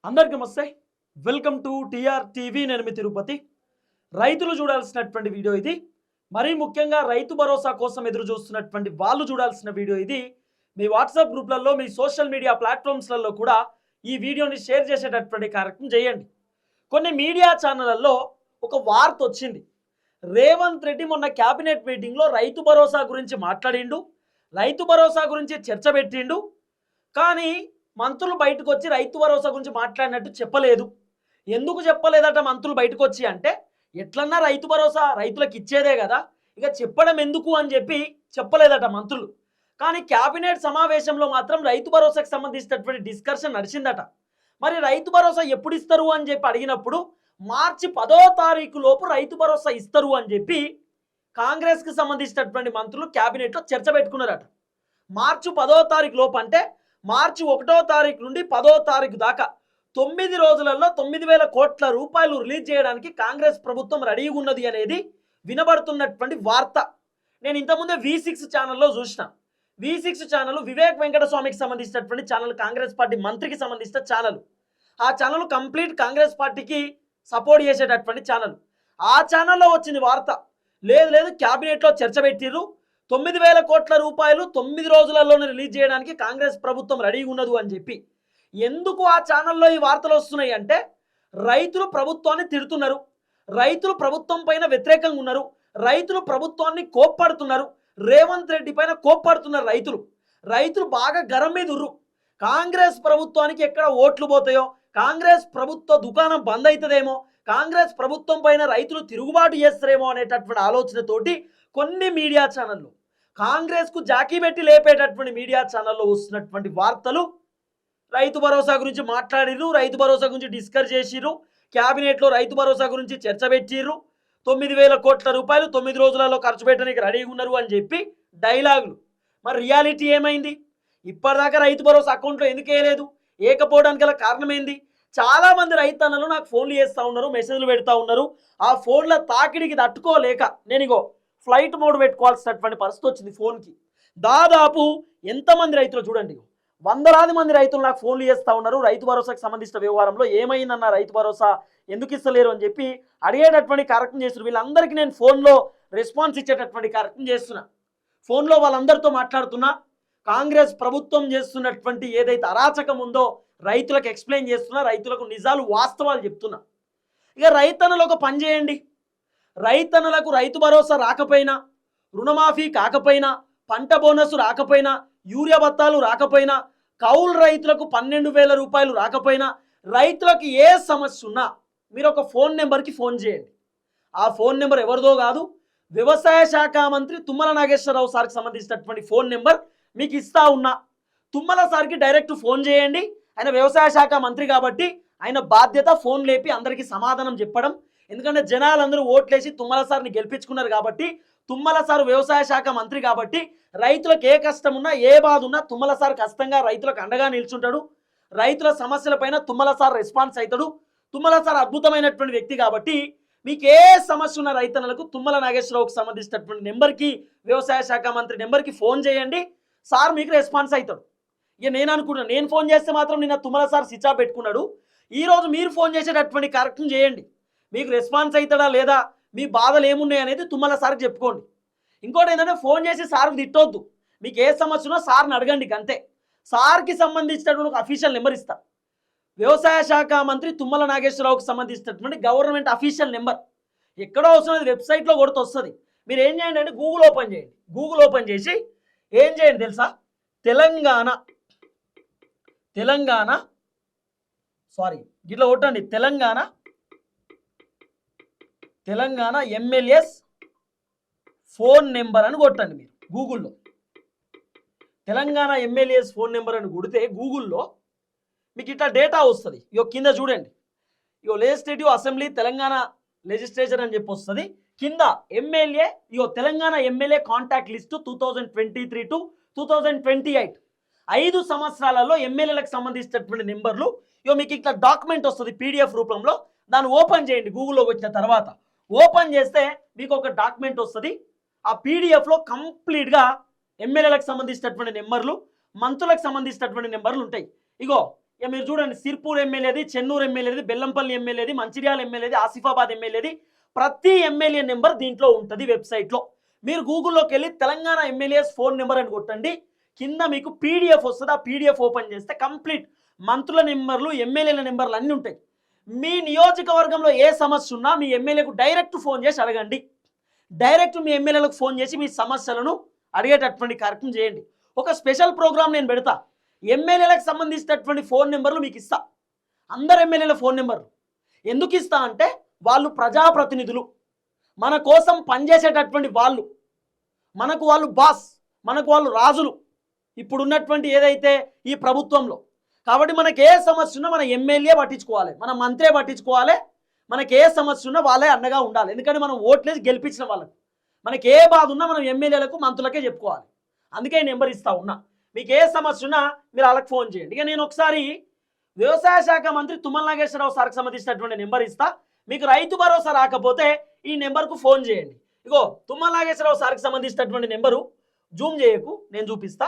అందరికీ నమస్తే. Welcome to TR TV. నేను మీ తిరుపతి. రైతులు చూడాల్సినటువంటి వీడియో ఇది. మరీ ముఖ్యంగా రైతు భరోసా కోసం ఎదురు చూస్తున్నటువంటి వాళ్ళు చూడాల్సిన వీడియో ఇది. మీ వాట్సాప్ గ్రూప్లలో, మీ సోషల్ మీడియా ప్లాట్ఫామ్స్లలో కూడా ఈ వీడియోని షేర్ చేసేటటువంటి కార్యక్రమం చేయండి. కొన్ని మీడియా ఛానళ్లలో ఒక వార్త వచ్చింది. రేవంత్ రెడ్డి మొన్న క్యాబినెట్ మీటింగ్లో రైతు భరోసా గురించి మాట్లాడిండు, రైతు భరోసా గురించి చర్చ పెట్టిండు. కానీ మంత్రులు బయటకు వచ్చి రైతు భరోసా గురించి మాట్లాడినట్టు చెప్పలేదు. ఎందుకు చెప్పలేదట మంత్రులు బయటకు వచ్చి అంటే, ఎట్లన్నా రైతు భరోసా రైతులకు ఇచ్చేదే కదా, ఇక చెప్పడం ఎందుకు అని చెప్పి చెప్పలేదట మంత్రులు. కానీ క్యాబినెట్ సమావేశంలో మాత్రం రైతు భరోసాకు సంబంధించినటువంటి డిస్కషన్ నడిచిందట. మరి రైతు భరోసా ఎప్పుడు ఇస్తారు అని చెప్పి అడిగినప్పుడు మార్చి 10వ తారీఖు లోపు రైతు భరోసా ఇస్తారు అని చెప్పి కాంగ్రెస్కి సంబంధించినటువంటి మంత్రులు క్యాబినెట్లో చర్చ పెట్టుకున్నారట. మార్చి 10వ తారీఖు లోపు అంటే మార్చి 1వ తారీఖు నుండి 10వ తారీఖు దాకా 9 రోజులలో 9,000 కోట్ల రూపాయలు రిలీజ్ చేయడానికి కాంగ్రెస్ ప్రభుత్వం రెడీగా ఉన్నది అనేది వినబడుతున్నటువంటి వార్త. నేను ఇంతకుముందే V6 ఛానల్లో చూసిన. V6 ఛానల్ వివేక్ వెంకటస్వామికి సంబంధించినటువంటి ఛానల్, కాంగ్రెస్ పార్టీ మంత్రికి సంబంధించిన ఛానల్. ఆ ఛానల్ కంప్లీట్ కాంగ్రెస్ పార్టీకి సపోర్ట్ చేసేటటువంటి ఛానల్. ఆ ఛానల్లో వచ్చింది వార్త, లేదు క్యాబినెట్లో చర్చ పెట్టిర్రు, 9,000 కోట్ల రూపాయలు 9 రోజులలోనే రిలీజ్ చేయడానికి కాంగ్రెస్ ప్రభుత్వం రెడీగా ఉన్నది అని చెప్పి. ఎందుకు ఆ ఛానల్లో ఈ వార్తలు వస్తున్నాయి అంటే, రైతులు ప్రభుత్వాన్ని తిడుతున్నారు, రైతులు ప్రభుత్వం పైన వ్యతిరేకంగా ఉన్నారు, రైతులు ప్రభుత్వాన్ని కోప్పడుతున్నారు, రేవంత్ రెడ్డి పైన కోప్పడుతున్నారు. రైతులు బాగా గరం మీద ఉర్రు. కాంగ్రెస్ ప్రభుత్వానికి ఎక్కడ ఓట్లు పోతాయో, కాంగ్రెస్ ప్రభుత్వ దుకాణం బంద్ అవుతుందేమో, కాంగ్రెస్ ప్రభుత్వం పైన రైతులు తిరుగుబాటు చేస్తారేమో అనేటటువంటి ఆలోచనతోటి కొన్ని మీడియా ఛానళ్ళు, కాంగ్రెస్కు జాకీ పెట్టి లేపేటటువంటి మీడియా ఛానల్లో వస్తున్నటువంటి వార్తలు, రైతు భరోసా గురించి మాట్లాడిర్రు, రైతు భరోసా గురించి డిస్కస్ చేసిర్రు, క్యాబినెట్లో రైతు భరోసా గురించి చర్చ పెట్టిర్రు, 9,000 కోట్ల రూపాయలు 9 రోజులలో ఖర్చు పెట్టడానికి రెడీగా ఉన్నారు అని చెప్పి డైలాగులు. మరి రియాలిటీ ఏమైంది? ఇప్పటిదాకా రైతు భరోసా అకౌంట్లో ఎందుకు వేయలేదు? ఏకపోవడానికి గల కారణం ఏంది? చాలామంది రైతన్నలు నాకు ఫోన్లు చేస్తూ ఉన్నారు, మెసేజ్లు పెడతా ఉన్నారు. ఆ ఫోన్ల తాకిడికి తట్టుకోలేక నేను ఫ్లైట్ మోడ్ పెట్టుకోవాల్సినటువంటి పరిస్థితి వచ్చింది ఫోన్కి. దాదాపు ఎంతమంది రైతులు చూడండి, వందలాది మంది రైతులు నాకు ఫోన్లు చేస్తూ ఉన్నారు. రైతు భరోసాకు సంబంధించిన వ్యవహారంలో ఏమైందన్న, రైతు భరోసా ఎందుకు ఇస్తలేరు అని చెప్పి అడిగేటటువంటి కార్యక్రమం చేస్తున్నారు. వీళ్ళందరికీ నేను ఫోన్లో రెస్పాన్స్ ఇచ్చేటటువంటి కార్యక్రమం చేస్తున్నా. ఫోన్లో వాళ్ళందరితో మాట్లాడుతున్నా. కాంగ్రెస్ ప్రభుత్వం చేస్తున్నటువంటి ఏదైతే అరాచకం ఉందో రైతులకు ఎక్స్ప్లెయిన్ చేస్తున్నా, రైతులకు నిజాలు వాస్తవాలు చెప్తున్నా. ఇక రైతన్నలు ఒక పని చేయండి, రైతన్నలకు రైతు భరోసా రాకపోయినా, రుణమాఫీ కాకపోయినా, పంట బోనస్ రాకపోయినా, యూరియా బత్తాలు రాకపోయినా, కౌలు రైతులకు 12,000 రూపాయలు రాకపోయినా, రైతులకు ఏ సమస్య ఉన్నా మీరు ఒక ఫోన్ నెంబర్కి ఫోన్ చేయండి. ఆ ఫోన్ నెంబర్ ఎవరిదో కాదు, వ్యవసాయ శాఖ మంత్రి తుమ్మల నాగేశ్వరరావు సార్కి సంబంధించినటువంటి ఫోన్ నెంబర్ మీకు ఇస్తా ఉన్నా. తుమ్మల సార్కి డైరెక్ట్ ఫోన్ చేయండి. ఆయన వ్యవసాయ శాఖ మంత్రి కాబట్టి ఆయన బాధ్యత ఫోన్ లేపి అందరికీ సమాధానం చెప్పడం. ఎందుకంటే జనాలందరూ ఓట్లేసి తుమ్మల సార్ని గెలిపించుకున్నారు కాబట్టి, తుమ్మల సార్ వ్యవసాయ శాఖ మంత్రి కాబట్టి రైతులకు ఏ కష్టం ఉన్నా, ఏ బాధ ఉన్నా తుమ్మల సార్ ఖచ్చితంగా రైతులకు అండగా నిల్చుంటాడు. రైతుల సమస్యలపైన తుమ్మల సార్ రెస్పాన్స్ అవుతాడు. తుమ్మల సార్ అద్భుతమైనటువంటి వ్యక్తి కాబట్టి మీకు ఏ సమస్య ఉన్న రైతన్నలకు తుమ్మల నాగేశ్వరరావుకి సంబంధించినటువంటి నెంబర్కి, వ్యవసాయ శాఖ మంత్రి నెంబర్కి ఫోన్ చేయండి. సార్ మీకు రెస్పాన్స్ అవుతాడు. ఇక నేను అనుకుంటున్నాను, నేను ఫోన్ చేస్తే మాత్రం నిన్న తుమ్మల సార్ స్విచ్ ఆఫ్ పెట్టుకున్నాడు. ఈరోజు మీరు ఫోన్ చేసేటటువంటి కార్యక్రమం చేయండి. మీకు రెస్పాన్స్ అవుతాడా లేదా, మీ బాధలు ఏమున్నాయి అనేది తుమ్మల సార్కి చెప్పుకోండి. ఇంకోటి ఏంటంటే, ఫోన్ చేసి సార్కి తిట్టొద్దు. మీకు ఏ సమస్య ఉన్నా సార్ని అడగండి అంతే. సార్కి సంబంధించినటువంటి ఒక అఫీషియల్ నెంబర్ ఇస్తా. వ్యవసాయ శాఖ మంత్రి తుమ్మల నాగేశ్వరరావుకి సంబంధించినటువంటి గవర్నమెంట్ అఫీషియల్ నెంబర్ ఎక్కడో వస్తున్నది, వెబ్సైట్లో కొడుతూ వస్తుంది. మీరు ఏం చేయండి అంటే గూగుల్ ఓపెన్ చేయండి. గూగుల్ ఓపెన్ చేసి ఏం చేయండి తెలుసా, తెలంగాణ ఇట్లా కొట్టండి, తెలంగాణ ఎమ్మెల్యేస్ ఫోన్ నెంబర్ అని కొట్టండి. మీరు గూగుల్లో తెలంగాణ ఎమ్మెల్యేస్ ఫోన్ నెంబర్ అని కొడితే గూగుల్లో మీకు ఇట్లా డేటా వస్తుంది. కింద చూడండి, లెజిస్లేటివ్ అసెంబ్లీ తెలంగాణ లెజిస్లేచర్ అని చెప్పి వస్తుంది. కింద MLA, Telangana MLA contact list 2023 to 2028 5 సంవత్సరాలలో ఎమ్మెల్యేలకు సంబంధించినటువంటి నెంబర్లు. మీకు ఇట్లా డాక్యుమెంట్ వస్తుంది PDF రూపంలో. దాన్ని ఓపెన్ చేయండి. గూగుల్లోకి వచ్చిన తర్వాత ఓపెన్ చేస్తే మీకు ఒక డాక్యుమెంట్ వస్తుంది. ఆ PDFలో కంప్లీట్గా ఎమ్మెల్యేలకు సంబంధించినటువంటి నెంబర్లు, మంత్రులకు సంబంధించినటువంటి నెంబర్లు ఉంటాయి. ఇక మీరు చూడండి, సిర్పూర్ ఎమ్మెల్యేది, చెన్నూరు ఎమ్మెల్యేది, బెల్లంపల్లి ఎమ్మెల్యేది, మంచిర్యాల ఎమ్మెల్యేది, ఆసిఫాబాద్ ఎమ్మెల్యేది, ప్రతి ఎమ్మెల్యే నెంబర్ దీంట్లో ఉంటుంది వెబ్సైట్లో. మీరు గూగుల్లోకి వెళ్ళి తెలంగాణ ఎమ్మెల్యేస్ ఫోన్ నెంబర్ అని కొట్టండి, కింద మీకు పీడిఎఫ్ వస్తుంది. ఆ పీడిఎఫ్ ఓపెన్ చేస్తే కంప్లీట్ మంత్రుల నెంబర్లు, ఎమ్మెల్యేల నెంబర్లు అన్నీ ఉంటాయి. మీ నియోజకవర్గంలో ఏ సమస్య ఉన్నా మీ ఎమ్మెల్యేకు డైరెక్ట్ ఫోన్ చేసి అడగండి. డైరెక్ట్ మీ ఎమ్మెల్యేలకు ఫోన్ చేసి మీ సమస్యలను అడిగేటటువంటి కార్యక్రమం చేయండి. ఒక స్పెషల్ ప్రోగ్రామ్ నేను పెడతా, ఎమ్మెల్యేలకు సంబంధించినటువంటి ఫోన్ నెంబర్లు మీకు ఇస్తా. అందరు ఎమ్మెల్యేల ఫోన్ నెంబర్లు ఎందుకు ఇస్తా అంటే, వాళ్ళు ప్రజాప్రతినిధులు, మన కోసం పనిచేసేటటువంటి వాళ్ళు, మనకు వాళ్ళు బాస్, మనకు వాళ్ళు రాజులు ఇప్పుడున్నటువంటి ఏదైతే ఈ ప్రభుత్వంలో. కాబట్టి మనకి ఏ సమస్య ఉన్నా మన ఎమ్మెల్యే పట్టించుకోవాలి, మన మంత్రే పట్టించుకోవాలి. మనకి ఏ సమస్య ఉన్నా వాళ్ళే అండగా ఉండాలి. ఎందుకంటే మనం ఓట్లేసి గెలిపించిన వాళ్ళకు. మనకి ఏ బాధ ఉన్నా మనం ఎమ్మెల్యేలకు, మంత్రులకే చెప్పుకోవాలి. అందుకే నెంబర్ ఇస్తా ఉన్నా. మీకు ఏ సమస్య ఉన్నా మీరు వాళ్ళకి ఫోన్ చేయండి. ఇక నేను ఒకసారి వ్యవసాయ శాఖ మంత్రి తుమ్మల నాగేశ్వరరావు సార్కి సంబంధించినటువంటి నెంబర్ ఇస్తా. మీకు రైతు భరోసా రాకపోతే ఈ నెంబర్కు ఫోన్ చేయండి. ఇగో తుమ్మల నాగేశ్వరరావు సార్కి సంబంధించినటువంటి నెంబరు, జూమ్ చేయకు, నేను చూపిస్తా.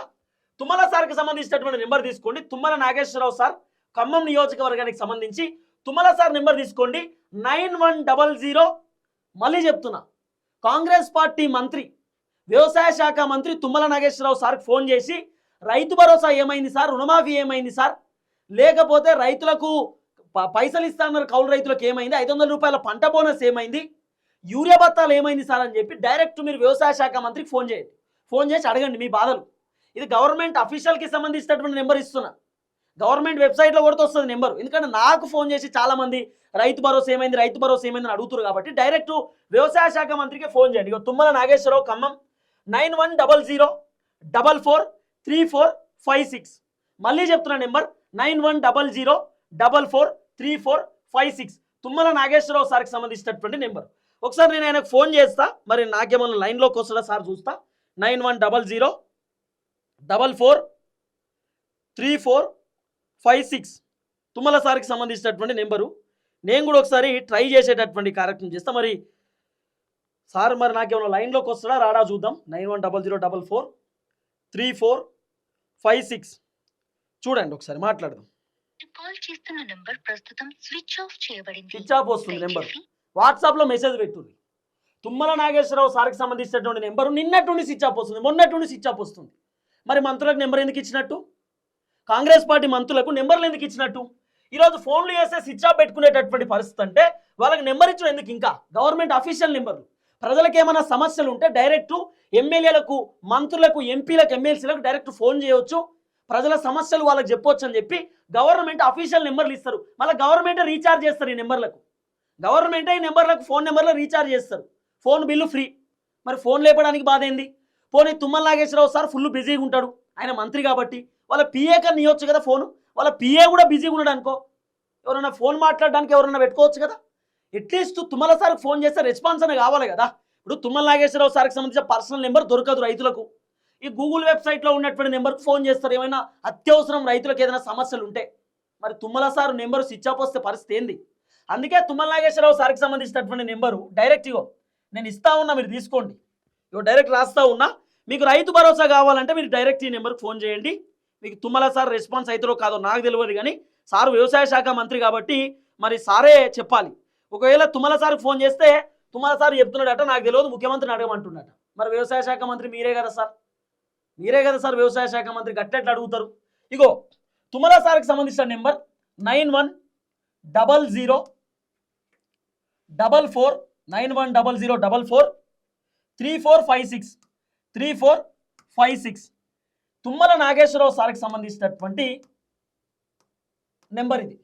తుమ్మల సార్కి సంబంధించినటువంటి నెంబర్ తీసుకోండి. తుమ్మల నాగేశ్వరరావు సార్, ఖమ్మం నియోజకవర్గానికి సంబంధించి తుమ్మల సార్ నెంబర్ తీసుకోండి, 9100. మళ్ళీ చెప్తున్నా, కాంగ్రెస్ పార్టీ మంత్రి, వ్యవసాయ శాఖ మంత్రి తుమ్మల నాగేశ్వరరావు సార్కి ఫోన్ చేసి రైతు భరోసా ఏమైంది సార్, రుణమాఫీ ఏమైంది సార్, లేకపోతే రైతులకు పైసలు ఇస్తాన్నారు కౌలు రైతులకు ఏమైంది, 500 రూపాయల పంట బోనస్ ఏమైంది, యూరియా బత్తాలు ఏమైంది సార్ అని చెప్పి డైరెక్ట్ మీరు వ్యవసాయ శాఖ మంత్రికి ఫోన్ చేయండి. ఫోన్ చేసి అడగండి మీ బాధలు. ఇది గవర్నమెంట్ అఫీషియల్కి సంబంధించినటువంటి నెంబర్ ఇస్తున్నా. గవర్నమెంట్ వెబ్సైట్లో కొడితే వస్తుంది నెంబర్. ఎందుకంటే నాకు ఫోన్ చేసి చాలామంది రైతు భరోసా ఏమైంది, రైతు భరోసా ఏమైంది అని అడుగుతారు. కాబట్టి డైరెక్ట్ వ్యవసాయ శాఖ మంత్రికి ఫోన్ చేయండి. ఇక తుమ్మల నాగేశ్వరరావు, ఖమ్మం, 9100443456. మళ్ళీ చెప్తున్నా నెంబర్, 9100443456. తుమ్మల నాగేశ్వరరావు సార్కి సంబంధించినటువంటి నెంబర్. ఒకసారి నేను ఆయనకు ఫోన్ చేస్తా, మరి నాకేమన్నా లైన్లోకి వస్తుందా సార్ చూస్తా. 9100443456 తుమ్మల సార్కి సంబంధించినటువంటి నెంబరు. నేను కూడా ఒకసారి ట్రై చేసేటటువంటి కార్యక్రమం చేస్తా. మరి సార్ మరి నాకేమన్నా లైన్లోకి వస్తుందా రాడా చూద్దాం. 9100443456 చూడండి, ఒకసారి మాట్లాడదాం. స్విచ్ ఆఫ్ వస్తుంది నెంబర్. వాట్సాప్లో మెసేజ్ పెట్టుంది. తుమ్మల నాగేశ్వరరావు సార్కి సంబంధించినటువంటి నెంబరు నిన్నట్టుండి స్విచ్ ఆఫ్ వస్తుంది, మొన్నట్టుండి స్విచ్ ఆఫ్ వస్తుంది. మరి మంత్రులకు నెంబర్ ఎందుకు ఇచ్చినట్టు? కాంగ్రెస్ పార్టీ మంత్రులకు నెంబర్లు ఎందుకు ఇచ్చినట్టు? ఈరోజు ఫోన్లు చేస్తే స్విచ్ ఆఫ్ పెట్టుకునేటటువంటి పరిస్థితి అంటే వాళ్ళకి నెంబర్ ఇచ్చడం ఎందుకు? ఇంకా గవర్నమెంట్ అఫీషియల్ నెంబర్లు. ప్రజలకు ఏమైనా సమస్యలు ఉంటే డైరెక్ట్ ఎమ్మెల్యేలకు, మంత్రులకు, ఎంపీలకు, ఎమ్మెల్సీలకు డైరెక్ట్ ఫోన్ చేయవచ్చు, ప్రజల సమస్యలు వాళ్ళకి చెప్పొచ్చు అని చెప్పి గవర్నమెంట్ అఫీషియల్ నెంబర్లు ఇస్తారు. మళ్ళీ గవర్నమెంటే రీఛార్జ్ చేస్తారు ఈ నెంబర్లకు. గవర్నమెంటే ఈ నెంబర్లకు ఫోన్ నెంబర్లో రీఛార్జ్ చేస్తారు. Phone bill free. మరి ఫోన్ లేపడానికి బాధ ఏంది? పోనీ తుమ్మల నాగేశ్వరరావు సార్ ఫుల్ బిజీగా ఉంటాడు, ఆయన మంత్రి కాబట్టి వాళ్ళ పిఏ కన్నా ఇవ్వచ్చు కదా ఫోను. వాళ్ళ పిఏ కూడా బిజీగా ఉన్నాడు అనుకో, ఎవరైనా ఫోన్ మాట్లాడడానికి ఎవరైనా పెట్టుకోవచ్చు కదా. అట్లీస్ట్ తుమ్మల సార్కి ఫోన్ చేస్తే రెస్పాన్స్ అనేది కావాలి కదా. ఇప్పుడు తుమ్మల నాగేశ్వరరావు సార్కి సంబంధించిన పర్సనల్ నెంబర్ దొరకదు రైతులకు. ఈ గూగుల్ వెబ్సైట్లో ఉన్నటువంటి నెంబర్కి ఫోన్ చేస్తారు ఏమైనా అత్యవసరం రైతులకు ఏదైనా సమస్యలు ఉంటే. మరి Tummala sir number switch off వస్తే పరిస్థితి ఏంది? అందుకే తుమ్మల నాగేశ్వరరావు సార్కి సంబంధించినటువంటి నెంబరు డైరెక్ట్ ఇగో నేను ఇస్తా ఉన్నా, మీరు తీసుకోండి. ఇగో డైరెక్ట్ రాస్తా ఉన్నా. మీకు రైతు భరోసా కావాలంటే మీరు డైరెక్ట్ ఈ నెంబర్కి ఫోన్ చేయండి. మీకు తుమ్మల సార్ రెస్పాన్స్ అవుతారో కాదో నాకు తెలియదు, కానీ సారు వ్యవసాయ శాఖ మంత్రి కాబట్టి మరి సారే చెప్పాలి. ఒకవేళ తుమ్మల సార్కి ఫోన్ చేస్తే తుమ్మల సార్ చెప్తున్నాడట నాకు తెలియదు, ముఖ్యమంత్రిని అడగమంటున్నట. మరి వ్యవసాయ శాఖ మంత్రి మీరే కదా సార్, మీరే కదా సార్ వ్యవసాయ శాఖ మంత్రి, గట్టెట్లు అడుగుతారు. ఇగో తుమ్మల సార్కి సంబంధించిన నెంబర్ 9100443456 తుమ్మల నాగేశ్వరరావు సార్కి సంబంధించినటువంటి నెంబర్ ఇది.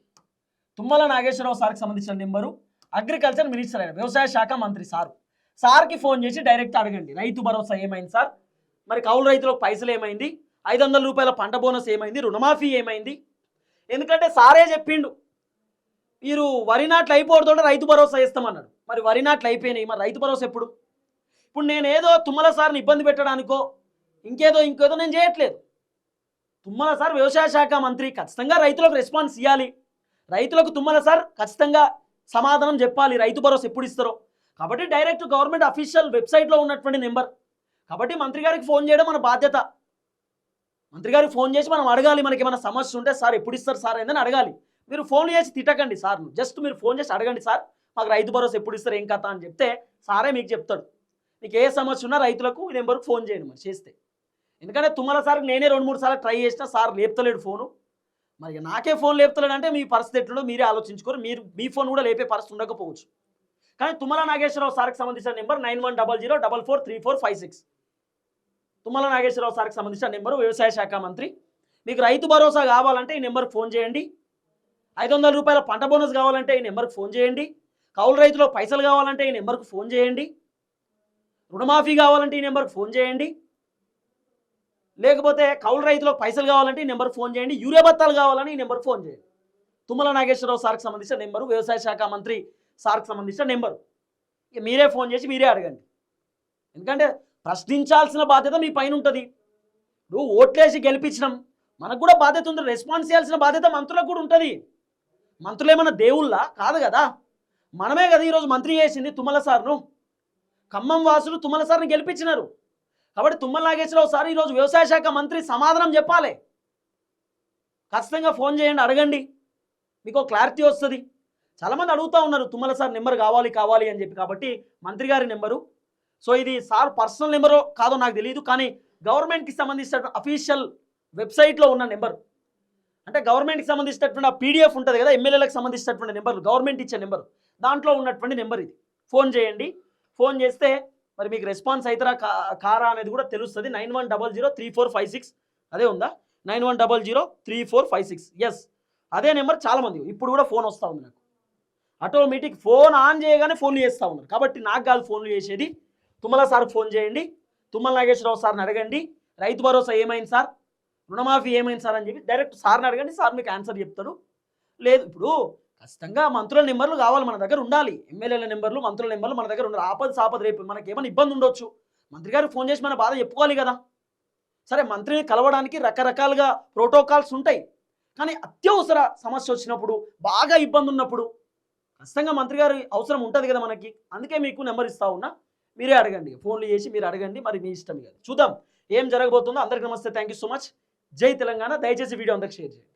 తుమ్మల నాగేశ్వరరావు సార్కి సంబంధించిన నెంబరు. అగ్రికల్చర్ మినిస్టర్ అయిన వ్యవసాయ శాఖ మంత్రి సార్కి ఫోన్ చేసి డైరెక్ట్ అడగండి, రైతు భరోసా ఏమైంది సార్, మరి కౌలు రైతులకు పైసలు ఏమైంది, 500 రూపాయల పంట బోనస్ ఏమైంది, రుణమాఫీ ఏమైంది. ఎందుకంటే సారే చెప్పిండు మీరు వరి నాట్లు అయిపోతుంటే రైతు భరోసా ఇస్తామన్నాడు. మరి వరి నాట్లు అయిపోయినాయి, మరి రైతు భరోసా ఎప్పుడు? ఇప్పుడు నేనేదో తుమ్మల సార్ని ఇబ్బంది పెట్టడానికో ఇంకేదో నేను చేయట్లేదు. తుమ్మల సార్ వ్యవసాయ శాఖ మంత్రి, ఖచ్చితంగా రైతులకు రెస్పాన్స్ ఇవ్వాలి. రైతులకు తుమ్మల సార్ ఖచ్చితంగా సమాధానం చెప్పాలి రైతు భరోసా ఎప్పుడు ఇస్తారో. కాబట్టి డైరెక్ట్ గవర్నమెంట్ అఫీషియల్ వెబ్సైట్లో ఉన్నటువంటి నెంబర్. కాబట్టి మంత్రి గారికి ఫోన్ చేయడం మన బాధ్యత. మంత్రి గారికి ఫోన్ చేసి మనం అడగాలి, మనకి ఏమైనా సమస్య ఉంటే సార్ ఎప్పుడు ఇస్తారు సార్ ఏందని అడగాలి. మీరు ఫోన్ చేసి తిట్టకండి సార్ను, జస్ట్ మీరు ఫోన్ చేసి అడగండి, సార్ మాకు రైతు భరోసా ఎప్పుడు ఇస్తారు ఏం కథ అని చెప్తే సారే మీకు చెప్తాడు. మీకు ఏ సమస్య ఉన్నా రైతులకు ఈ నెంబర్కి ఫోన్ చేయండి మరి చేస్తే. ఎందుకంటే తుమ్మల సార్కి నేనే 2-3 సార్లు ట్రై చేసినా సార్ లేపుతలేడు ఫోను. మరి నాకే ఫోన్ లేపుతలేడు అంటే మీ పరిస్థితి ఎట్లుండో మీరే ఆలోచించుకోరు. మీరు మీ ఫోన్ కూడా లేపే పరిస్థితి ఉండకపోవచ్చు. కానీ తుమ్మల నాగేశ్వరరావు సార్కి సంబంధించిన నెంబర్ 9100443456. తుమ్మల నాగేశ్వరరావు సార్కి సంబంధించిన నెంబరు, వ్యవసాయ శాఖ మంత్రి. మీకు రైతు భరోసా కావాలంటే ఈ నెంబర్కి ఫోన్ చేయండి. 500 రూపాయల పంట బోనస్ కావాలంటే ఈ నెంబర్కి ఫోన్ చేయండి. కౌలు రైతులో పైసలు కావాలంటే ఈ నెంబర్కి ఫోన్ చేయండి. రుణమాఫీ కావాలంటే ఈ నెంబర్కి ఫోన్ చేయండి. లేకపోతే కౌలు రైతులో పైసలు కావాలంటే ఈ నెంబర్కి ఫోన్ చేయండి. యూరియా బత్తాలు కావాలని ఈ నెంబర్కి ఫోన్ చేయండి. తుమ్మల నాగేశ్వరరావు సార్కి సంబంధించిన నెంబరు, వ్యవసాయ శాఖ మంత్రి సార్కి సంబంధించిన నెంబరు. ఇక మీరే ఫోన్ చేసి మీరే అడగండి. ఎందుకంటే ప్రశ్నించాల్సిన బాధ్యత మీ పైన ఉంటుంది. ఇప్పుడు ఓట్లేసి గెలిపించడం మనకు కూడా బాధ్యత ఉంది. రెస్పాన్స్ చేయాల్సిన బాధ్యత మంత్రులకు కూడా ఉంటుంది. మంత్రులు ఏమన్నా దేవుళ్ళ కాదు కదా, మనమే కదా ఈరోజు మంత్రి చేసింది తుమ్మల సార్ను. ఖమ్మం వాసులు తుమ్మల సార్ని గెలిపించినారు. కాబట్టి తుమ్మల నాగేశ్వరరావు సార్ ఈరోజు వ్యవసాయ శాఖ మంత్రి సమాధానం చెప్పాలి. ఖచ్చితంగా ఫోన్ చేయండి, అడగండి, మీకు క్లారిటీ వస్తుంది. చాలామంది అడుగుతూ ఉన్నారు తుమ్మల సార్ నెంబర్ కావాలి అని చెప్పి. కాబట్టి మంత్రి గారి నెంబరు. సో ఇది సార్ పర్సనల్ నెంబరో కాదో నాకు తెలియదు, కానీ గవర్నమెంట్కి సంబంధించిన అఫీషియల్ వెబ్సైట్లో ఉన్న నెంబర్. అంటే గవర్నమెంట్కి సంబంధించినటువంటి ఆ పీడిఎఫ్ ఉంటుంది కదా, ఎమ్మెల్యేలకు సంబంధించినటువంటి నెంబర్లు, గవర్నమెంట్ ఇచ్చే నెంబర్, దాంట్లో ఉన్నటువంటి నెంబర్ ఇది. ఫోన్ చేయండి. ఫోన్ చేస్తే మరి మీకు రెస్పాన్స్ అవుతారా కారా అనేది కూడా తెలుస్తుంది. 91003456 అదే ఉందా? 91003456. ఎస్, అదే నెంబర్. చాలామంది ఇప్పుడు కూడా ఫోన్ వస్తూ ఉంది నాకు. ఆటోమేటిక్ ఫోన్ ఆన్ చేయగానే ఫోన్లు చేస్తూ ఉన్నారు. కాబట్టి నాకు కాదు ఫోన్లు చేసేది, తుమ్మల సార్కి ఫోన్ చేయండి. తుమ్మల నాగేశ్వరరావు సార్ని అడగండి, రైతు భరోసా ఏమైంది సార్, రుణమాఫీ ఏమైంది సార్ అని చెప్పి డైరెక్ట్ సార్ని అడగండి. సార్ మీకు ఆన్సర్ చెప్తాడు. లేదు ఇప్పుడు ఖచ్చితంగా మంత్రుల నెంబర్లు కావాలి, మన దగ్గర ఉండాలి. ఎమ్మెల్యేల నెంబర్లు, మంత్రుల నెంబర్లు మన దగ్గర ఉండాలి. ఆపద రేపు మనకి ఏమైనా ఇబ్బంది ఉండొచ్చు, మంత్రి గారికి ఫోన్ చేసి మన బాధ చెప్పుకోవాలి కదా. సరే, మంత్రిని కలవడానికి రకరకాలుగా ప్రోటోకాల్స్ ఉంటాయి. కానీ అత్యవసర సమస్య వచ్చినప్పుడు, బాగా ఇబ్బంది ఉన్నప్పుడు ఖచ్చితంగా మంత్రి గారి అవసరం ఉంటుంది కదా మనకి. అందుకే మీకు నెంబర్ ఇస్తా ఉన్నా, మీరే అడగండి. ఫోన్లు చేసి మీరు అడగండి, మరి మీ ఇష్టం కదా. చూద్దాం ఏం జరగబోతుందో. అందరికీ నమస్తే, థ్యాంక్ యూ సో మచ్. జై తెలంగాణ. దయచేసి వీడియో అందరికి షేర్ చేయండి.